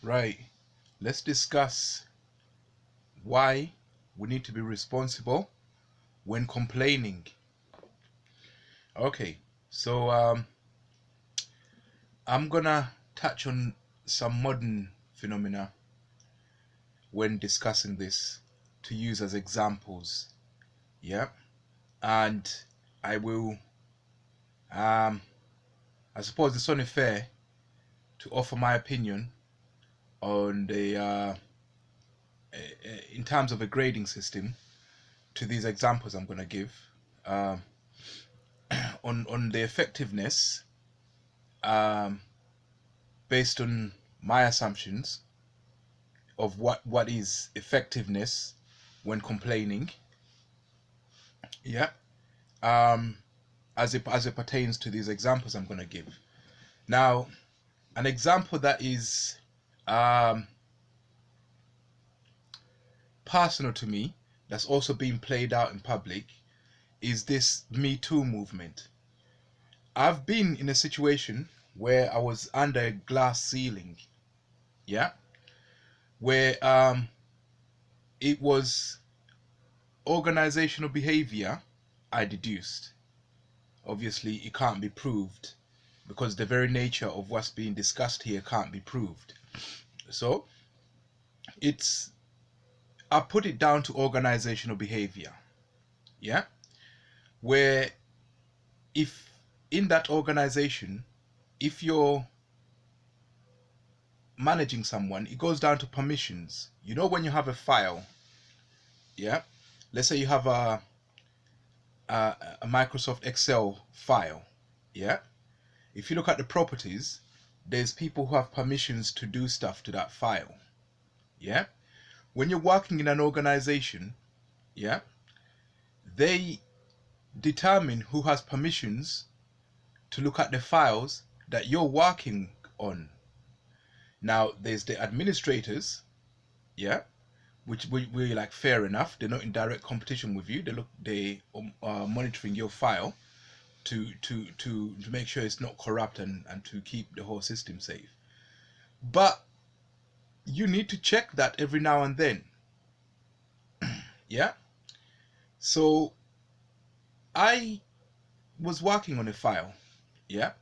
Right. Let's discuss why we need to be responsible when complaining. Okay. So I'm gonna touch on some modern phenomena when discussing this to use as examples. Yeah. And I will I suppose it's only fair to offer my opinion on the in terms of a grading system to these examples I'm going to give um, on the effectiveness um, based on my assumptions of what is effectiveness when complaining. Yeah. Um, as it pertains to these examples I'm going to give. Now, an example that is um, personal to me, that's also being played out in public, is this Me Too movement. I've been in a situation where I was under a glass ceiling, yeah, where it was organizational behavior I deduced. Obviously, it can't be proved because the very nature of what's being discussed here can't be proved. So it's I put it down to organizational behavior, yeah, where if in that organization, if you're managing someone, it goes down to permissions. You know, when you have a file, yeah, let's say you have a Microsoft Excel file, yeah. If you look at the properties, there's people who have permissions to do stuff to that file, yeah. When you're working in an organization, yeah, they determine who has permissions to look at the files that you're working on. Now, there's the administrators, yeah, which we like fair enough. They're not in direct competition with you. They are monitoring your file to make sure it's not corrupt and to keep the whole system safe. But you need to check that every now and then. Yeah. So I was working on a file, yeah,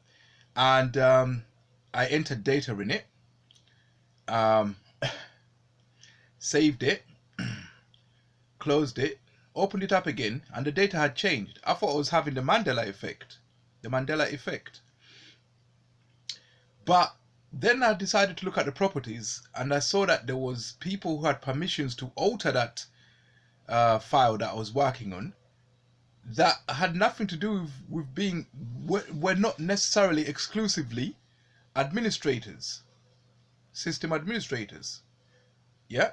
and I entered data in it, um, saved it, closed it, opened it up again, and the data had changed. I thought I was having the Mandela effect. The Mandela effect. But then I decided to look at the properties, and I saw that there was people who had permissions to alter that file that I was working on that had nothing to do with being were not necessarily exclusively administrators, system administrators. Yeah.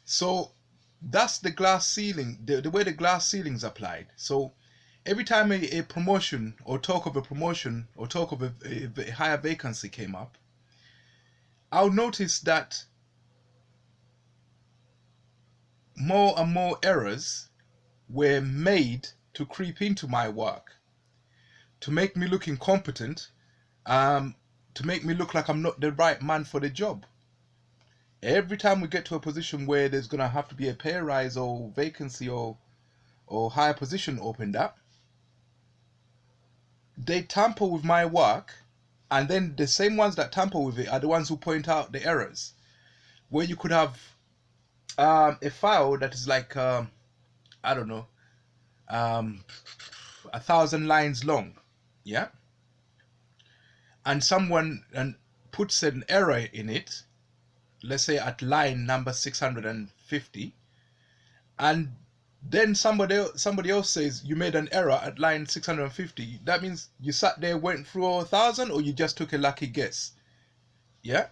So that's the glass ceiling, the way the glass ceiling's applied. So every time a promotion or talk of a promotion or talk of a higher vacancy came up, I'll notice that more and more errors were made to creep into my work, to make me look incompetent, um, to make me look like I'm not the right man for the job. Every time we get to a position where there's gonna have to be a pay rise or vacancy or higher position opened up, they tamper with my work, and then the same ones that tamper with it are the ones who point out the errors. Where you could have a file that is like I don't know, 1,000 lines long, yeah, and someone puts an error in it, let's say at line number 650, and then somebody else says you made an error at line 650. That means you sat there, went through 1,000, or you just took a lucky guess. Yeah.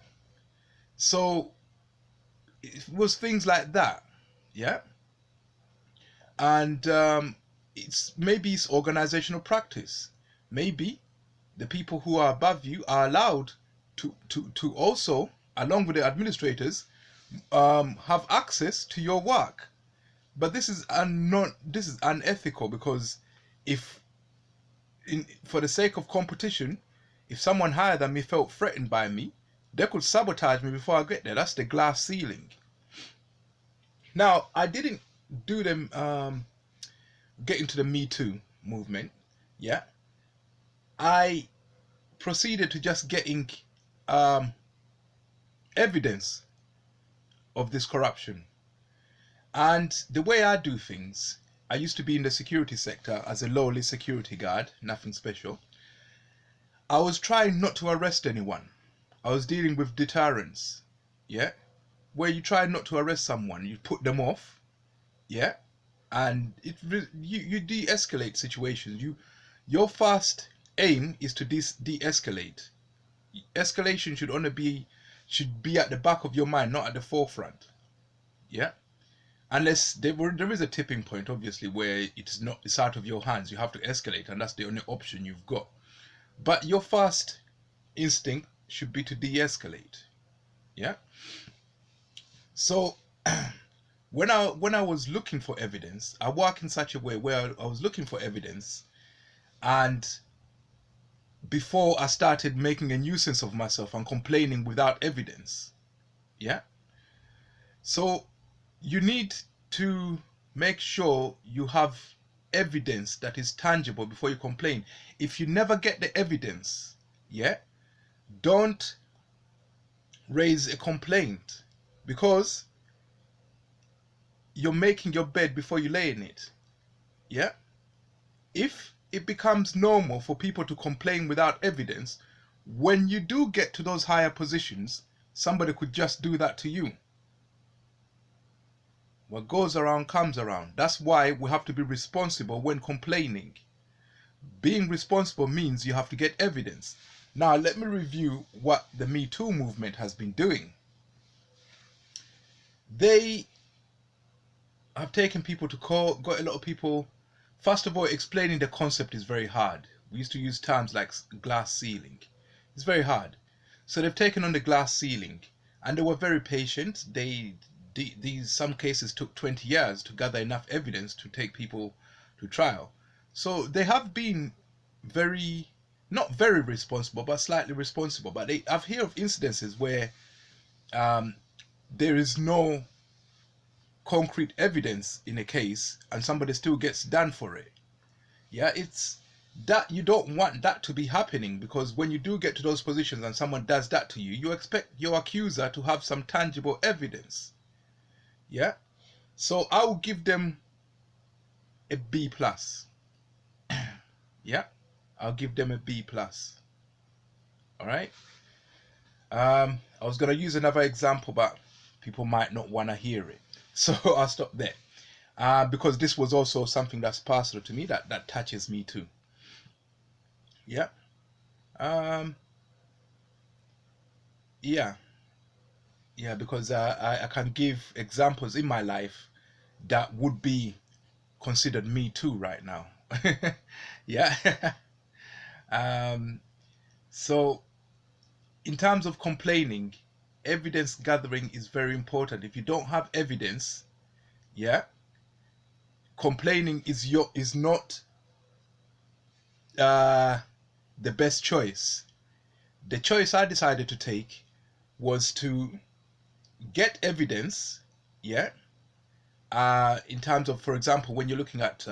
So it was things like that. Yeah. And it's organizational practice. Maybe the people who are above you are allowed to also, along with the administrators, have access to your work. But this is unethical, because if for the sake of competition, if someone higher than me felt threatened by me, They could sabotage me before I get there. That's the glass ceiling. Now, I didn't do them get into the Me Too movement. Yeah. I proceeded to just getting um, evidence of this corruption. And the way I do things, I used to be in the security sector as a lowly security guard, nothing special. I was trying not to arrest anyone. I was dealing with deterrence. Yeah. Where you try not to arrest someone, you put them off. Yeah. And you de-escalate situations. Your first aim is to de-escalate. Escalation should be at the back of your mind, not at the forefront. Yeah. Unless there is a tipping point, obviously, where it's out of your hands. You have to escalate, and that's the only option you've got. But your first instinct should be to de-escalate. Yeah. So when I was looking for evidence, I work in such a way where I was looking for evidence, and before I started making a nuisance of myself and complaining without evidence. Yeah. So you need to make sure you have evidence that is tangible before you complain. If you never get the evidence, yeah, don't raise a complaint, because you're making your bed before you lay in it. Yeah. If it becomes normal for people to complain without evidence, when you do get to those higher positions, somebody could just do that to you. What goes around comes around. That's why we have to be responsible when complaining. Being responsible means you have to get evidence. Now, let me review what the Me Too movement has been doing. They have taken people to court, got a lot of people. First of all, explaining the concept is very hard. We used to use terms like glass ceiling. It's very hard. So they've taken on the glass ceiling, and they were very patient. Some cases took 20 years to gather enough evidence to take people to trial. So they have been not very responsible, but slightly responsible. But I've heard of incidences where there is no concrete evidence in a case and somebody still gets done for it. Yeah, it's that you don't want that to be happening, because when you do get to those positions and someone does that to you, you expect your accuser to have some tangible evidence. Yeah. So I will give them a B plus. Yeah. I'll give them a B plus. All right. I was going to use another example, but people might not want to hear it. So I'll stop there. Because this was also something that's personal to me, that touches me too. Yeah. Yeah. Yeah, because I can give examples in my life that would be considered Me Too right now. Yeah. So in terms of complaining, evidence gathering is very important. If you don't have evidence, yeah, complaining is not the best choice. The choice I decided to take was to get evidence, yeah. In terms of, for example, when you're looking at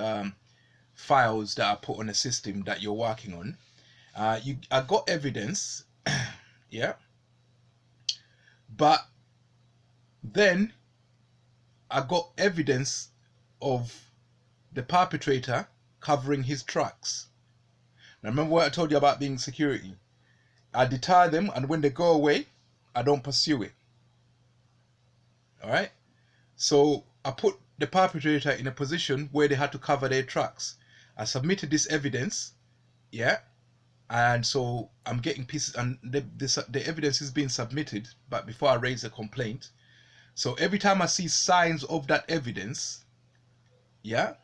files that are put on a system that you're working on, I got evidence, yeah, but then I got evidence of the perpetrator covering his tracks. Now remember what I told you about being security. I deter them, and when they go away, I don't pursue it. All right. So I put the perpetrator in a position where they had to cover their tracks. I submitted this evidence, yeah, and so I'm getting pieces, and the evidence is being submitted, but before I raise a complaint. So every time I see signs of that evidence, yeah,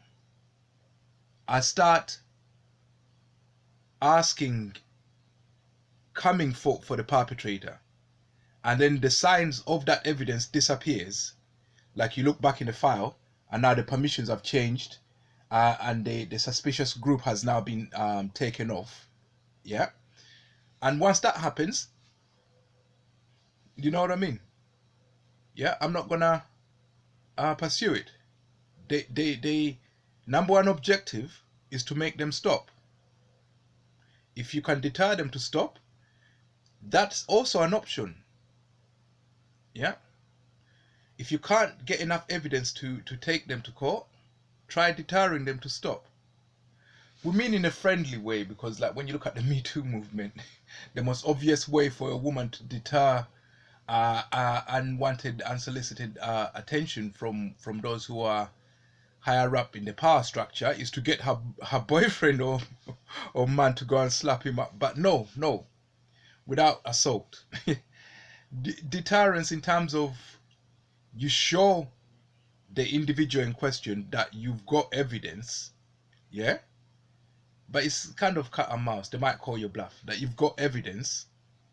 I start coming for the perpetrator, and then the signs of that evidence disappears. Like you look back in the file, and now the permissions have changed, and the suspicious group has now been taken off. Yeah, and once that happens, You know what I mean? Yeah, I'm not gonna pursue it. They number one objective is to make them stop. If you can deter them to stop, that's also an option. Yeah. If you can't get enough evidence to take them to court, try deterring them to stop. We mean in a friendly way, because like when you look at the Me Too movement, the most obvious way for a woman to deter unwanted, unsolicited attention from those who are higher up in the power structure is to get her boyfriend or man to go and slap him up. But no, without assault. Deterrence in terms of you show the individual in question that you've got evidence, yeah. But it's kind of cat and mouse. They might call you bluff that you've got evidence,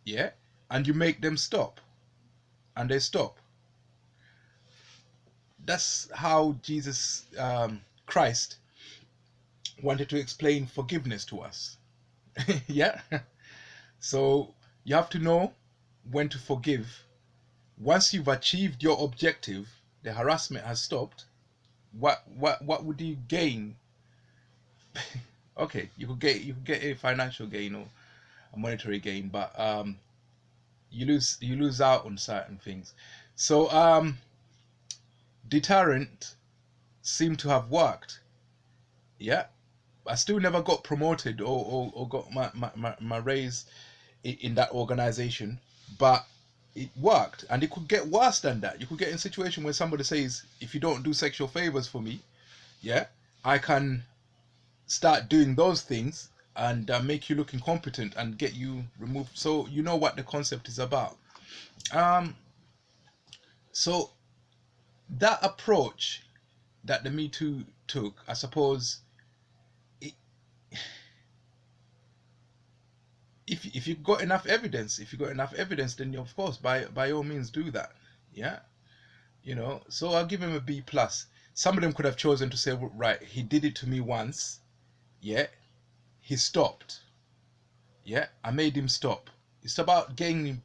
yeah, and you make them stop, and they stop. That's how Jesus Christ wanted to explain forgiveness to us. Yeah. So you have to know when to forgive. Once you've achieved your objective, the harassment has stopped. What would you gain? Okay, you could get a financial gain or a monetary gain, but you lose out on certain things. So deterrent seemed to have worked. Yeah. I still never got promoted or got my raise in that organization, but it worked. And it could get worse than that. You could get in a situation where somebody says, if you don't do sexual favors for me, yeah, I can start doing those things and make you look incompetent and get you removed. So you know what the concept is about. Um, so that approach that the Me Too took, I suppose, it, if you got enough evidence, then of course by all means do that. Yeah, So I'll give him a B plus. Some of them could have chosen to say, well, right, he did it to me once. Yeah, he stopped. Yeah, I made him stop. It's about gaining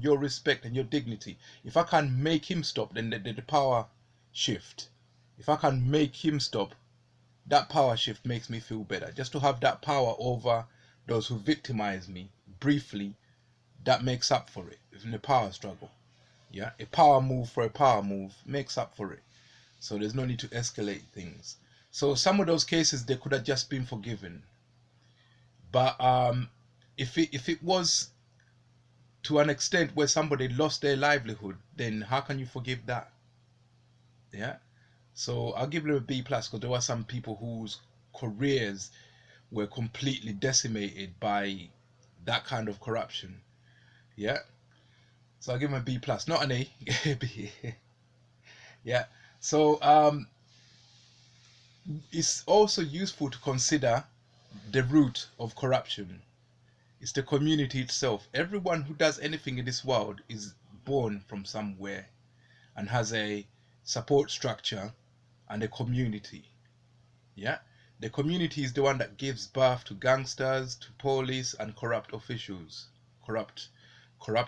your respect and your dignity. If I can make him stop, then the power shift. If I can make him stop, that power shift makes me feel better. Just to have that power over those who victimize me briefly, that makes up for it in the power struggle. Yeah, a power move for a power move makes up for it. So there's no need to escalate things. So some of those cases they could have just been forgiven. But if it was to an extent where somebody lost their livelihood, then how can you forgive that? Yeah. So I'll give them a B plus because there were some people whose careers were completely decimated by that kind of corruption. Yeah. So I'll give them a B plus, not an A. B. Yeah. So it's also useful to consider the root of corruption. It's the community itself. Everyone who does anything in this world is born from somewhere and has a support structure and a community. Yeah? The community is the one that gives birth to gangsters, to police and corrupt officials. Corrupt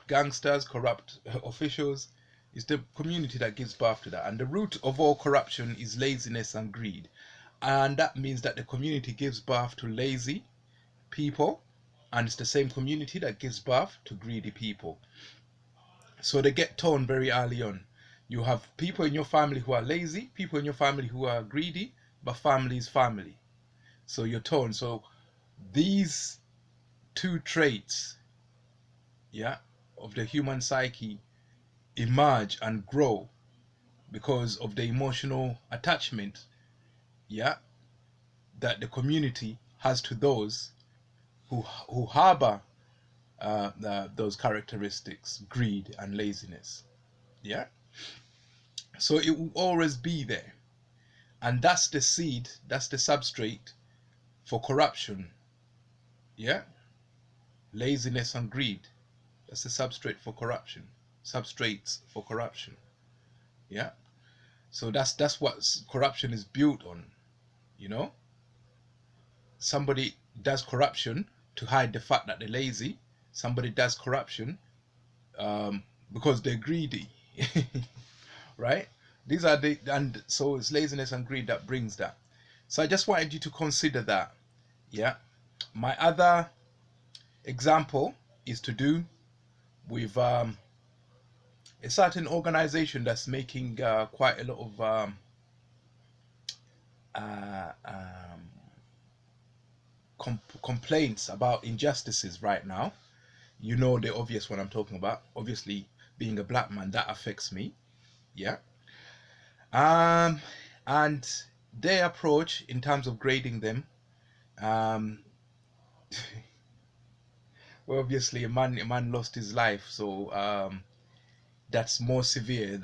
gangsters, corrupt officials. It's the community that gives birth to that. And the root of all corruption is laziness and greed. And that means that the community gives birth to lazy people, and it's the same community that gives birth to greedy people. So they get torn very early on. You have people in your family who are lazy, people in your family who are greedy, but family is family. So you're torn. So these two traits, yeah, of the human psyche emerge and grow because of the emotional attachment, yeah, that the community has to those who harbor those characteristics, greed and laziness. Yeah. So it will always be there. And that's the seed, that's the substrate for corruption. Yeah. Laziness and greed. That's the substrate for corruption. Substrates for corruption. Yeah. So that's what corruption is built on. You know, somebody does corruption to hide the fact that they're lazy. Somebody does corruption because they're greedy. Right? These are the, and so it's laziness and greed that brings that. So I just wanted you to consider that. Yeah. My other example is to do with a certain organization that's making quite a lot of uh, um, complaints about injustices right now. You know the obvious one I'm talking about. Obviously, being a black man, that affects me. Yeah. Um, and their approach in terms of grading them, um, well, obviously a man lost his life, so that's more severe than